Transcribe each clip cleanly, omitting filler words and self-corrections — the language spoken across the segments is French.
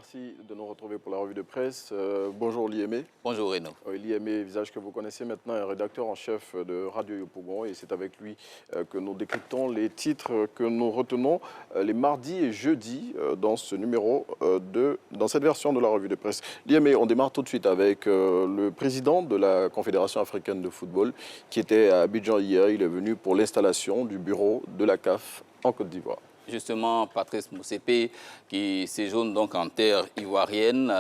merci de nous retrouver pour la revue de presse. Bonjour Liémé. Bonjour Renaud. Liémé, visage que vous connaissez maintenant, est rédacteur en chef de Radio Yopougon et c'est avec lui que nous décryptons les titres que nous retenons les mardis et jeudis dans ce numéro, dans cette version de la revue de presse. Liémé, on démarre tout de suite avec le président de la Confédération africaine de football qui était à Abidjan hier. Il est venu pour l'installation du bureau de la CAF en Côte d'Ivoire. Justement, Patrice Motsepe, qui séjourne donc en terre ivoirienne,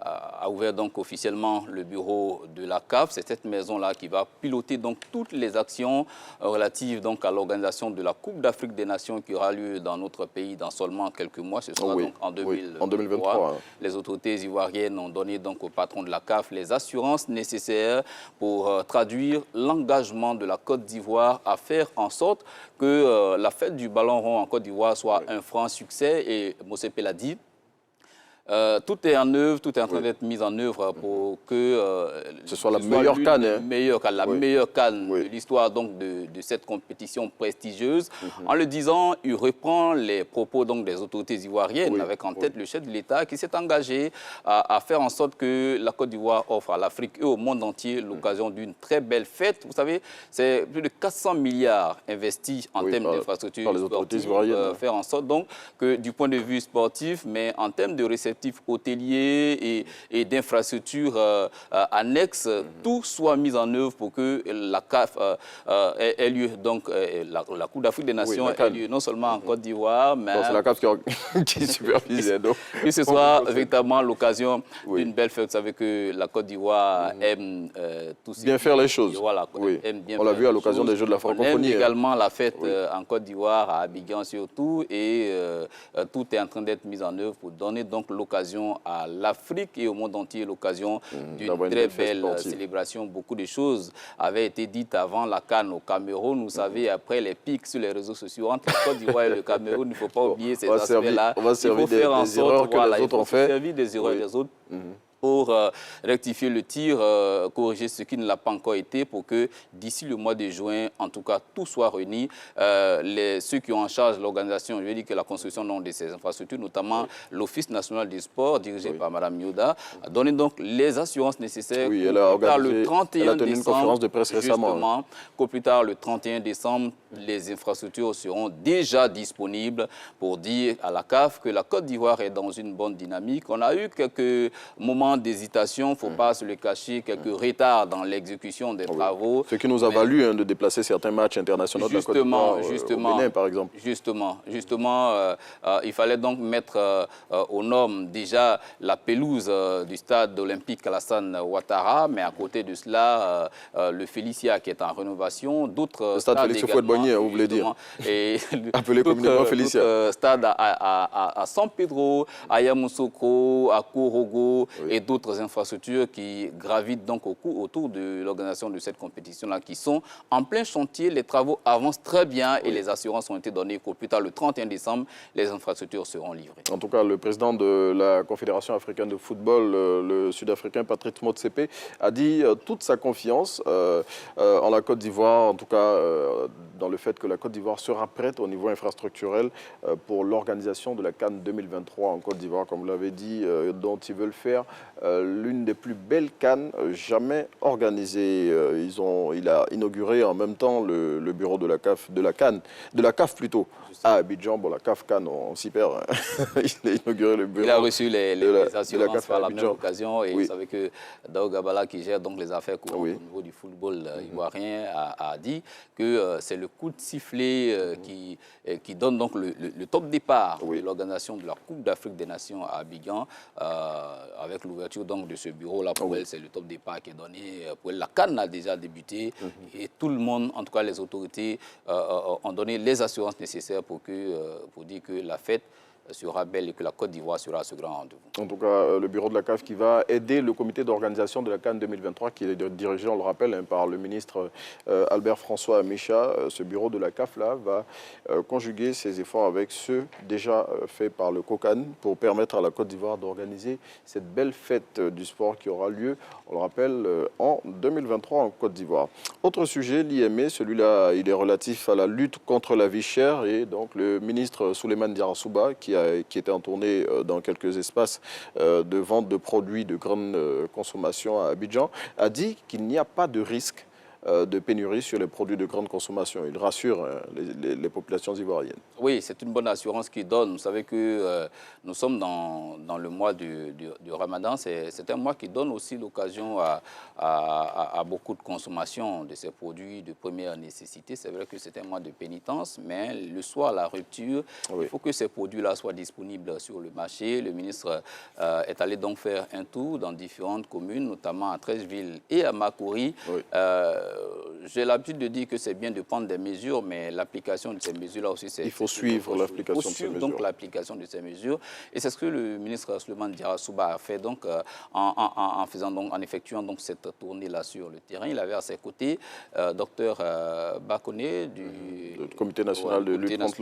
a ouvert donc officiellement le bureau de la CAF. C'est cette maison-là qui va piloter donc toutes les actions relatives donc à l'organisation de la Coupe d'Afrique des Nations qui aura lieu dans notre pays dans seulement quelques mois. Ce sera donc en 2023. Hein. Les autorités ivoiriennes ont donné donc au patron de la CAF les assurances nécessaires pour traduire l'engagement de la Côte d'Ivoire à faire en sorte que la fête du ballon rond en Côte d'Ivoire soit un franc succès. Et Motsepe l'a dit. Tout est en œuvre, tout est en train d'être mis en œuvre pour que ce soit la meilleure CAN. La meilleure CAN de l'histoire donc de cette compétition prestigieuse. En le disant, il reprend les propos donc des autorités ivoiriennes avec en tête le chef de l'État qui s'est engagé à faire en sorte que la Côte d'Ivoire offre à l'Afrique et au monde entier l'occasion d'une très belle fête. Vous savez, c'est plus de 400 milliards investis en termes d'infrastructures par les autorités ivoiriennes. Faire en sorte donc que du point de vue sportif, mais en termes de réception hôteliers et d'infrastructures annexes, tout soit mis en œuvre pour que la CAF ait lieu. Donc, la Coupe d'Afrique des Nations ait lieu non seulement en Côte d'Ivoire, mais c'est la CAF qui supervise. Que ce soit véritablement l'occasion d'une belle fête. Vous savez que la Côte d'Ivoire aime tout ce bien faire les choses. Voilà, on l'a vu à l'occasion des Jeux de la francophonie. On aime également la fête en Côte d'Ivoire, à Abidjan surtout, et tout est en train d'être mis en œuvre pour donner donc l'occasion à l'Afrique et au monde entier l'occasion d'une très belle célébration. Beaucoup de choses avaient été dites avant la CAN au Cameroun. Vous savez, après les pics sur les réseaux sociaux entre la Côte d'Ivoire et le Cameroun, il ne faut pas oublier ces aspects-là. On va servir des erreurs que les autres ont fait. Servir des erreurs des autres. Pour rectifier le tir, corriger ce qui ne l'a pas encore été, pour que d'ici le mois de juin, en tout cas, tout soit réuni. Ceux qui ont en charge l'organisation, je veux dire que la construction de ces infrastructures, notamment l'Office national des sports, dirigé par Mme Yoda, a donné donc les assurances nécessaires le 31 décembre, une conférence de presse récemment. Qu'au plus tard, le 31 décembre, les infrastructures seront déjà disponibles pour dire à la CAF que la Côte d'Ivoire est dans une bonne dynamique. On a eu quelques moments d'hésitation, il ne faut pas se le cacher, quelques retards dans l'exécution des travaux. Ce qui nous a valu de déplacer certains matchs internationaux de la Côte d'Ivoire au Bénin, par exemple. Justement, il fallait donc mettre aux normes déjà la pelouse du stade olympique Alassane Ouattara, mais à côté de cela, le Félicia qui est en rénovation, d'autres stades Félix Houphouët-Boigny, vous voulez dire. Appelé communément Félicia. Stades à San Pedro, à Yamoussoukro, à Korogo, et d'autres infrastructures qui gravitent donc autour de l'organisation de cette compétition-là, qui sont en plein chantier. Les travaux avancent très bien et les assurances ont été données qu'au plus tard, le 31 décembre, les infrastructures seront livrées. En tout cas, le président de la Confédération africaine de football, le Sud-Africain Patrice Motsepe, a dit toute sa confiance en la Côte d'Ivoire, en tout cas dans le fait que la Côte d'Ivoire sera prête au niveau infrastructurel pour l'organisation de la CAN 2023 en Côte d'Ivoire, comme vous l'avez dit, dont ils veulent faire l'une des plus belles CAN jamais organisées. Il a inauguré en même temps le bureau de la CAF plutôt, à Abidjan. Bon, la CAF CAN, on s'y perd. Il a inauguré le bureau. Il a reçu les assurances par la même occasion. Et vous savez que Dao Gabala, qui gère donc les affaires courantes au niveau du football ivoirien, a dit que c'est le coup de sifflet qui donne donc le top départ de l'organisation de la Coupe d'Afrique des Nations à Abidjan, avec l'ouverture donc de ce bureau-là. Pour elle, c'est le top départ qui est donné. Pour elle, la CAN a déjà débuté et tout le monde, en tout cas les autorités, ont donné les assurances nécessaires pour dire que la fête sera belle et que la Côte d'Ivoire sera à ce grand rendez-vous. En tout cas, le bureau de la CAF qui va aider le comité d'organisation de la CAN 2023, qui est dirigé, on le rappelle, par le ministre Albert François Micha. Ce bureau de la CAF-là va conjuguer ses efforts avec ceux déjà faits par le COCAN pour permettre à la Côte d'Ivoire d'organiser cette belle fête du sport qui aura lieu, on le rappelle, en 2023 en Côte d'Ivoire. Autre sujet, l'IME, celui-là, il est relatif à la lutte contre la vie chère et donc le ministre Souleymane Diarra Souba qui qui était en tournée dans quelques espaces de vente de produits de grande consommation à Abidjan, a dit qu'il n'y a pas de risque de pénurie sur les produits de grande consommation. Il rassure les populations ivoiriennes. Oui, c'est une bonne assurance qu'il donne. Vous savez que nous sommes dans le mois du Ramadan. C'est un mois qui donne aussi l'occasion à beaucoup de consommation de ces produits de première nécessité. C'est vrai que c'est un mois de pénitence, mais le soir, la rupture, il faut que ces produits-là soient disponibles sur le marché. Le ministre est allé donc faire un tour dans différentes communes, notamment à Treichville et à Makori. Oui. J'ai l'habitude de dire que c'est bien de prendre des mesures, mais l'application de ces mesures-là aussi, c'est... Il faut suivre l'application de ces mesures. Donc l'application de ces mesures. Et c'est ce que le ministre Souleymane Diarra a fait donc, en effectuant donc, cette tournée-là sur le terrain. Il avait à ses côtés Dr Bakoné du Comité national de lutte contre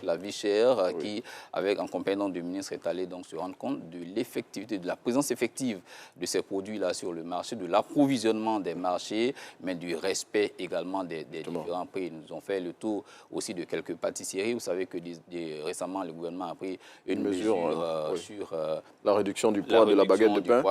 la vie chère. Qui, avec un compagnon du ministre, est allé donc se rendre compte de l'effectivité, de la présence effective de ces produits-là sur le marché, de l'approvisionnement des marchés, mais du respect également des différents prix. Ils nous ont fait le tour aussi de quelques pâtisseries. Vous savez que récemment, le gouvernement a pris une mesure sur la réduction du poids de la baguette de pain.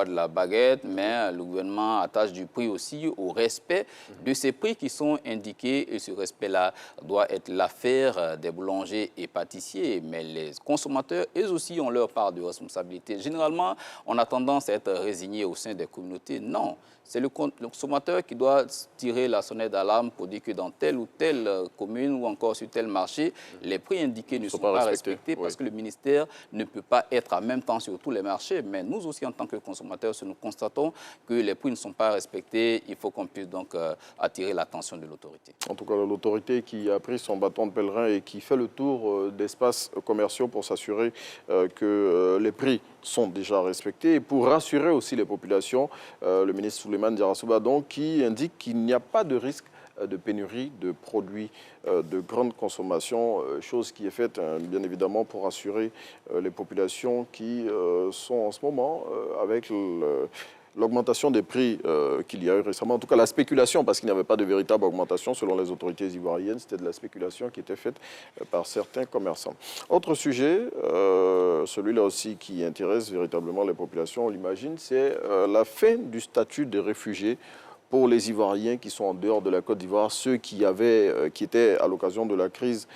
Mais le gouvernement attache du prix aussi au respect de ces prix qui sont indiqués. Et ce respect-là doit être l'affaire des boulangers et pâtissiers. Mais les consommateurs, eux aussi, ont leur part de responsabilité. Généralement, on a tendance à être résigné au sein des communautés. Non. C'est le consommateur qui doit tirer la sonnette d'alarme pour dire que dans telle ou telle commune ou encore sur tel marché, les prix indiqués ne sont pas respectés parce que le ministère ne peut pas être en même temps sur tous les marchés. Mais nous aussi, en tant que consommateurs, si nous constatons que les prix ne sont pas respectés, il faut qu'on puisse donc attirer l'attention de l'autorité. En tout cas, l'autorité qui a pris son bâton de pèlerin et qui fait le tour d'espaces commerciaux pour s'assurer que les prix sont déjà respectés. Et pour rassurer aussi les populations, le ministre Souleymane Diarra donc, qui indique qu'il n'y a pas de risque de pénurie de produits de grande consommation, chose qui est faite bien évidemment pour rassurer les populations qui sont en ce moment avec l'augmentation des prix qu'il y a eu récemment, en tout cas la spéculation, parce qu'il n'y avait pas de véritable augmentation selon les autorités ivoiriennes, c'était de la spéculation qui était faite par certains commerçants. Autre sujet, celui-là aussi qui intéresse véritablement les populations, on l'imagine, c'est la fin du statut de réfugiés pour les Ivoiriens qui sont en dehors de la Côte d'Ivoire, ceux qui étaient à l'occasion de la crise,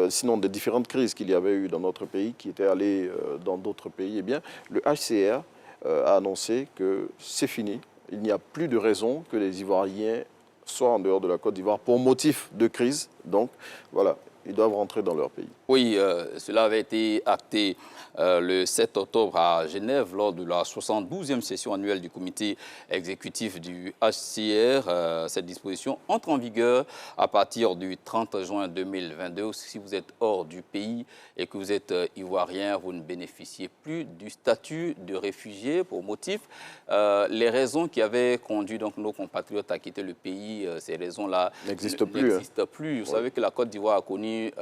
sinon des différentes crises qu'il y avait eu dans notre pays, qui étaient allés dans d'autres pays. Eh bien, le HCR a annoncé que c'est fini. Il n'y a plus de raison que les Ivoiriens soient en dehors de la Côte d'Ivoire pour motif de crise. Donc, voilà, ils doivent rentrer dans leur pays. Oui, cela avait été acté le 7 octobre à Genève lors de la 72e session annuelle du comité exécutif du HCR. Cette disposition entre en vigueur à partir du 30 juin 2022. Si vous êtes hors du pays et que vous êtes ivoirien, vous ne bénéficiez plus du statut de réfugié pour motif. Les raisons qui avaient conduit donc nos compatriotes à quitter le pays, ces raisons-là n'existent plus. Vous savez que la Côte d'Ivoire a connu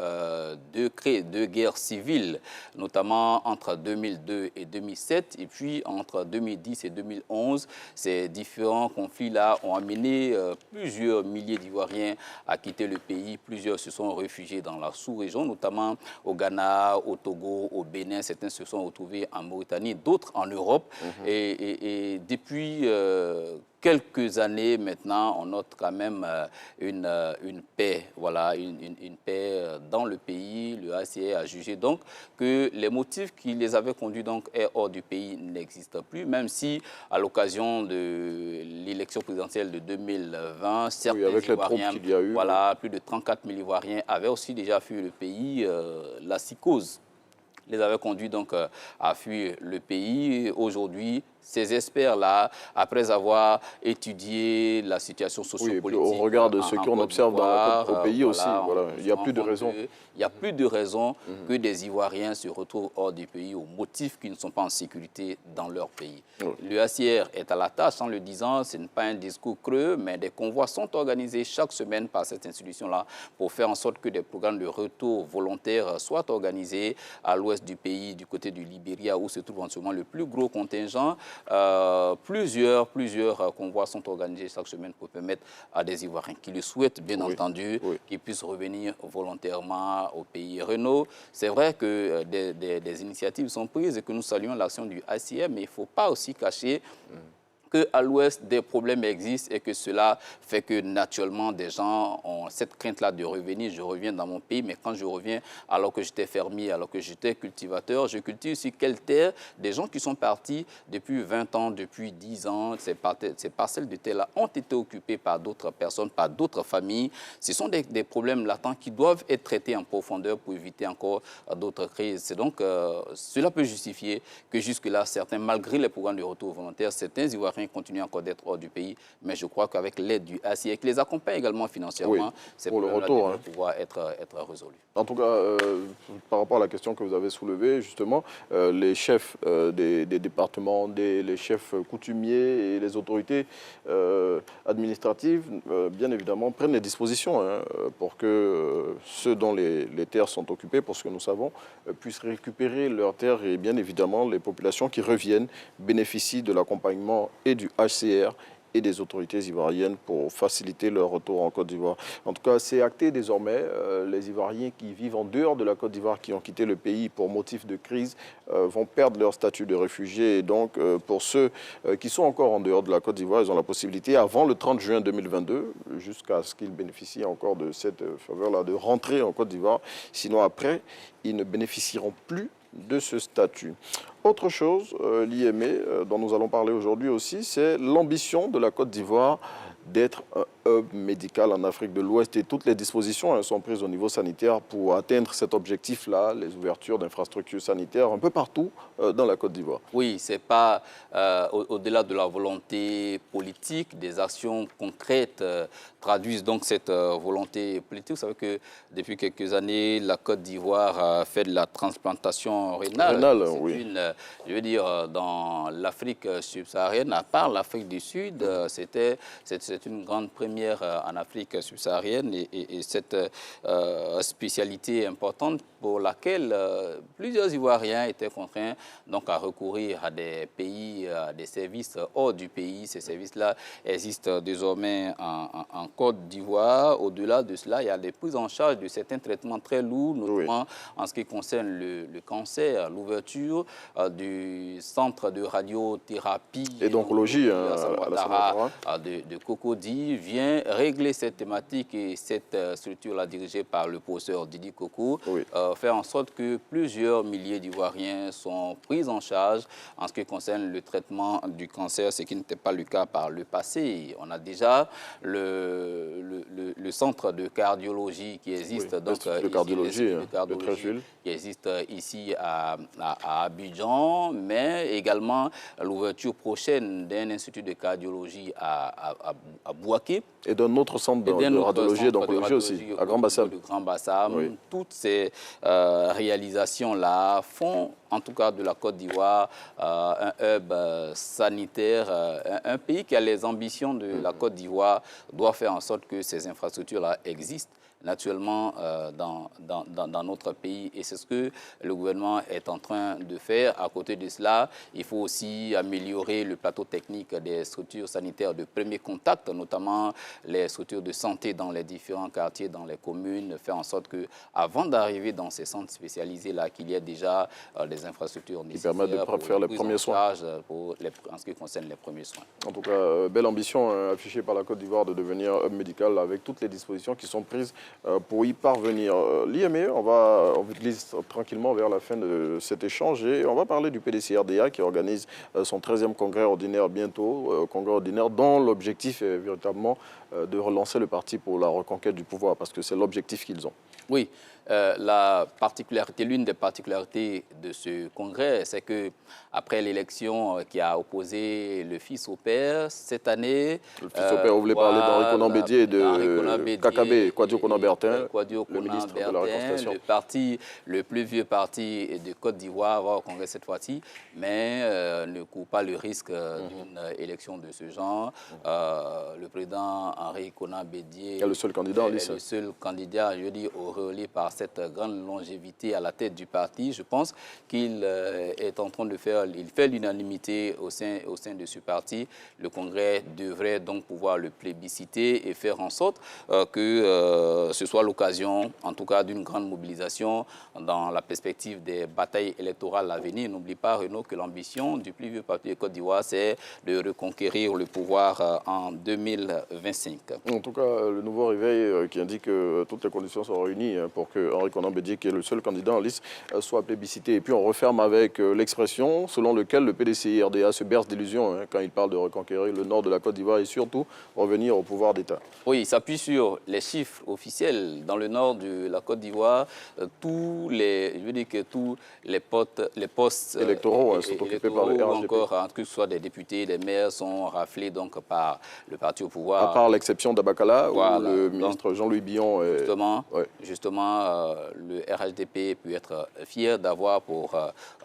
deux guerres civiles, notamment entre 2002 et 2007, et puis entre 2010 et 2011. Ces différents conflits-là ont amené plusieurs milliers d'Ivoiriens à quitter le pays. Plusieurs se sont réfugiés dans la sous-région, notamment au Ghana, au Togo, au Bénin. Certains se sont retrouvés en Mauritanie, d'autres en Europe. Et depuis quelques années maintenant, on note quand même une paix, voilà, une paix dans le pays. Le HCR a jugé donc que les motifs qui les avaient conduits donc hors du pays n'existent plus, même si à l'occasion de l'élection présidentielle de 2020, certains Ivoiriens, voilà, plus de 34 000 Ivoiriens avaient aussi déjà fui le pays. La psychose les avait conduits donc à fuir le pays. Aujourd'hui, ces experts-là, après avoir étudié la situation sociopolitique... Oui, au regard de ce qu'on observe au pays aussi, voilà, il n'y a plus de raison. Il n'y a plus de raison que des Ivoiriens se retrouvent hors du pays au motif qu'ils ne sont pas en sécurité dans leur pays. Le HCR est à la tâche, en le disant, ce n'est pas un discours creux, mais des convois sont organisés chaque semaine par cette institution-là pour faire en sorte que des programmes de retour volontaire soient organisés à l'ouest du pays, du côté du Libéria, où se trouve en ce moment le plus gros contingent. plusieurs convois sont organisés chaque semaine pour permettre à des Ivoiriens qui le souhaitent, bien entendu, qu'ils puissent revenir volontairement au pays. Renaud, c'est vrai que des initiatives sont prises et que nous saluons l'action du HCR, mais il ne faut pas aussi cacher qu'à l'Ouest, des problèmes existent et que cela fait que naturellement, des gens ont cette crainte-là de revenir. Je reviens dans mon pays, mais quand je reviens, alors que j'étais fermier, alors que j'étais cultivateur, je cultive sur quelle terre? Des gens qui sont partis depuis 20 ans, depuis 10 ans, ces parcelles de terre-là ont été occupées par d'autres personnes, par d'autres familles. Ce sont des problèmes latents qui doivent être traités en profondeur pour éviter encore d'autres crises. C'est donc, cela peut justifier que jusque-là, certains, malgré les programmes de retour volontaire, certains Ivoiriens continuent encore d'être hors du pays, mais je crois qu'avec l'aide du HCR, qui les accompagne également financièrement, ces problèmes-là devraient pouvoir être résolus. En tout cas, par rapport à la question que vous avez soulevée, justement, les chefs des départements, les chefs coutumiers et les autorités administratives, bien évidemment, prennent les dispositions pour que ceux dont les terres sont occupées, pour ce que nous savons, puissent récupérer leurs terres et bien évidemment, les populations qui reviennent bénéficient de l'accompagnement et du HCR et des autorités ivoiriennes pour faciliter leur retour en Côte d'Ivoire. En tout cas, c'est acté désormais. Les Ivoiriens qui vivent en dehors de la Côte d'Ivoire, qui ont quitté le pays pour motif de crise, vont perdre leur statut de réfugié. Et donc, pour ceux qui sont encore en dehors de la Côte d'Ivoire, ils ont la possibilité, avant le 30 juin 2022, jusqu'à ce qu'ils bénéficient encore de cette faveur-là, de rentrer en Côte d'Ivoire. Sinon, après, ils ne bénéficieront plus de ce statut. Autre chose, l'IME, dont nous allons parler aujourd'hui aussi, c'est l'ambition de la Côte d'Ivoire d'être un hub médical en Afrique de l'Ouest et toutes les dispositions sont prises au niveau sanitaire pour atteindre cet objectif-là, les ouvertures d'infrastructures sanitaires un peu partout dans la Côte d'Ivoire. Oui, ce n'est pas au-delà de la volonté politique, des actions concrètes traduisent donc cette volonté politique. Vous savez que depuis quelques années, la Côte d'Ivoire a fait de la transplantation rénale. Je veux dire, dans l'Afrique subsaharienne, à part l'Afrique du Sud, c'est une grande première en Afrique subsaharienne et cette spécialité importante pour laquelle plusieurs Ivoiriens étaient contraints donc à recourir à des pays, à des services hors du pays. Ces services-là existent désormais en Côte d'Ivoire. Au-delà de cela, il y a des prises en charge de certains traitements très lourds, notamment en ce qui concerne le cancer, l'ouverture du centre de radiothérapie et d'oncologie de Cocody vient régler cette thématique et cette structure-là dirigée par le professeur Didi Koko faire en sorte que plusieurs milliers d'Ivoiriens sont pris en charge en ce qui concerne le traitement du cancer, ce qui n'était pas le cas par le passé. On a déjà le centre de cardiologie qui existe, donc de cardiologie, qui existe ici à Abidjan, mais également l'ouverture prochaine d'un institut de cardiologie à Bouaké. Et d'un autre centre de radiologie et d'oncologie aussi, à Grand Bassam. Toutes ces réalisations-là font, en tout cas de la Côte d'Ivoire, un hub sanitaire. Un pays qui a les ambitions de la Côte d'Ivoire doit faire en sorte que ces infrastructures-là existent naturellement dans notre pays. Et c'est ce que le gouvernement est en train de faire. À côté de cela, il faut aussi améliorer le plateau technique des structures sanitaires de premier contact, notamment les structures de santé dans les différents quartiers, dans les communes, faire en sorte qu'avant d'arriver dans ces centres spécialisés-là, qu'il y ait déjà des infrastructures nécessaires qui permettent de faire les premiers soins. En ce qui concerne les premiers soins. En tout cas, belle ambition affichée par la Côte d'Ivoire de devenir hub médical avec toutes les dispositions qui sont prises pour y parvenir. L'IME, on glisse tranquillement vers la fin de cet échange et on va parler du PDCRDA qui organise son 13e congrès ordinaire bientôt, congrès ordinaire dont l'objectif est véritablement de relancer le parti pour la reconquête du pouvoir parce que c'est l'objectif qu'ils ont. Oui, l'une des particularités de ce congrès, c'est que après l'élection qui a opposé le fils au père, cette année... Le fils au père, vous voulez parler d'Henri Konan Bédié et de Kakabé, Kouadio Konan Bertin, le ministre de la Réconciliation. Le plus vieux parti de Côte d'Ivoire va au congrès cette fois-ci, mais ne court pas le risque d'une élection de ce genre. Le président Henri Konan Bédié est le seul candidat en lice. Le seul candidat, je dis, auréolé par cette grande longévité à la tête du parti. Je pense qu'il est en train de faire, il fait l'unanimité au sein de ce parti. Le Congrès devrait donc pouvoir le plébisciter et faire en sorte que ce soit l'occasion, en tout cas, d'une grande mobilisation dans la perspective des batailles électorales à venir. N'oublie pas, Renaud, que l'ambition du plus vieux parti de Côte d'Ivoire, c'est de reconquérir le pouvoir en 2025. En tout cas, le nouveau réveil qui indique que toutes les conditions sont réunies pour que Henri Konan Bédié, qui est le seul candidat en liste, soit plébiscité. Et puis on referme avec l'expression selon laquelle le PDCI-RDA se berce d'illusions quand il parle de reconquérir le nord de la Côte d'Ivoire et surtout revenir au pouvoir d'État. Oui, il s'appuie sur les chiffres officiels. Dans le nord de la Côte d'Ivoire, tous les postes électoraux sont occupés par le RHDP. Encore, que ce soit des députés, des maires, sont raflés donc par le parti au pouvoir. À part l'exception d'Abakala, voilà, où le ministre Jean-Louis Billon est... Justement, le RHDP peut être fier d'avoir pour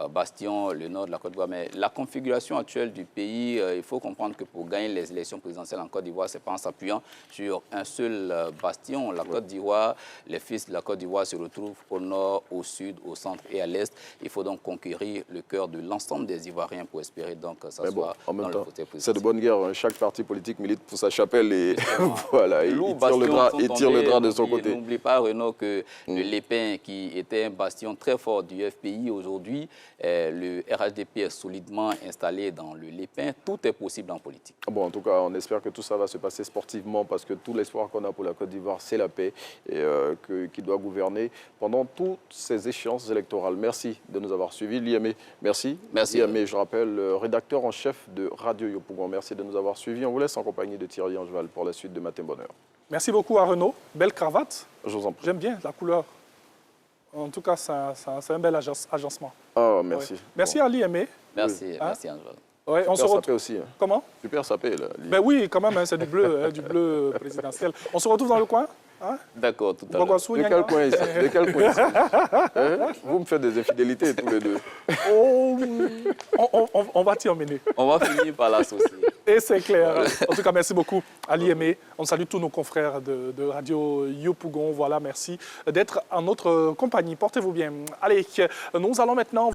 bastion le nord de la Côte d'Ivoire. Mais la configuration actuelle du pays, il faut comprendre que pour gagner les élections présidentielles en Côte d'Ivoire, ce n'est pas en s'appuyant sur un seul bastion. La Côte d'Ivoire, les fils de la Côte d'Ivoire se retrouvent au nord, au sud, au centre et à l'est. Il faut donc conquérir le cœur de l'ensemble des Ivoiriens pour espérer donc que ça soit en même dans temps, le côté présidentiel. C'est de bonne guerre. Chaque parti politique milite pour sa chapelle et voilà, il tire le drap de son côté. N'oublie pas, Renaud, que le Lépin, qui était un bastion très fort du FPI, aujourd'hui, le RHDP est solidement installé dans le Lépin. Tout est possible en politique. Bon, en tout cas, on espère que tout ça va se passer sportivement parce que tout l'espoir qu'on a pour la Côte d'Ivoire, c'est la paix et qui doit gouverner pendant toutes ces échéances électorales. Merci de nous avoir suivis. Liamé, merci. Merci. Liamé, je rappelle, rédacteur en chef de Radio Yopougon. Merci de nous avoir suivis. On vous laisse en compagnie de Thierry Angeval pour la suite de Matin Bonheur. Merci beaucoup à Renaud. Belle cravate. Je vous en prie. J'aime bien la couleur. En tout cas, c'est un bel agencement. Ah, merci. Ouais. Merci à Liamé. Merci, merci Angeval. Ouais, on se retrouve aussi. Comment? Super sapé, là. Ben oui, quand même, c'est du bleu présidentiel. On se retrouve dans le coin? Hein? D'accord, tout à l'heure. De quel coin ici? De quel coin ici? Vous me faites des infidélités tous les deux. Oh, on va t'y emmener. On va finir par l'associer. Et c'est clair. En tout cas, merci beaucoup à l'IME. On salue tous nos confrères de Radio Yopougon. Voilà, merci d'être en notre compagnie. Portez-vous bien. Allez, nous allons maintenant...